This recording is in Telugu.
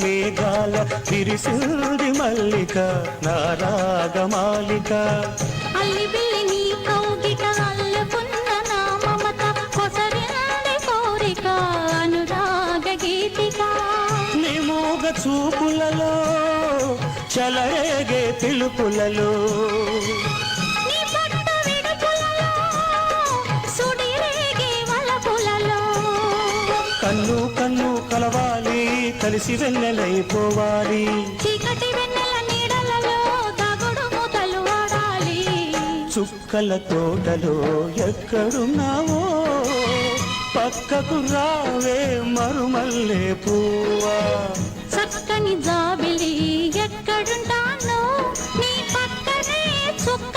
మేఘాల విరిసింది మల్లిక నా రాగమాలిక అల్లి బిల్లి నీ కౌగిట అల్లుకున్న నా మమత కొసరింది కోరిక అనురాగ గీతిక నీ మూగ చూపులలో చలరేగే పిలుపులలో నీ పట్టు విడుపులలో సుడిరేగే వలపులలో కన్ను కన్ను కలవాలి కలిసి వెన్నెలైపోవాలి చీకటి వెన్నెల నీడలలో దాగుడు మూతలు వాడాలి చుక్కల తోటలో ఎక్కడున్నావో పక్కకు రావే మరుమల్లే పువ్వా చక్కని జాబిలి ఎక్కడుంటానో నీ పక్కనే చుక్క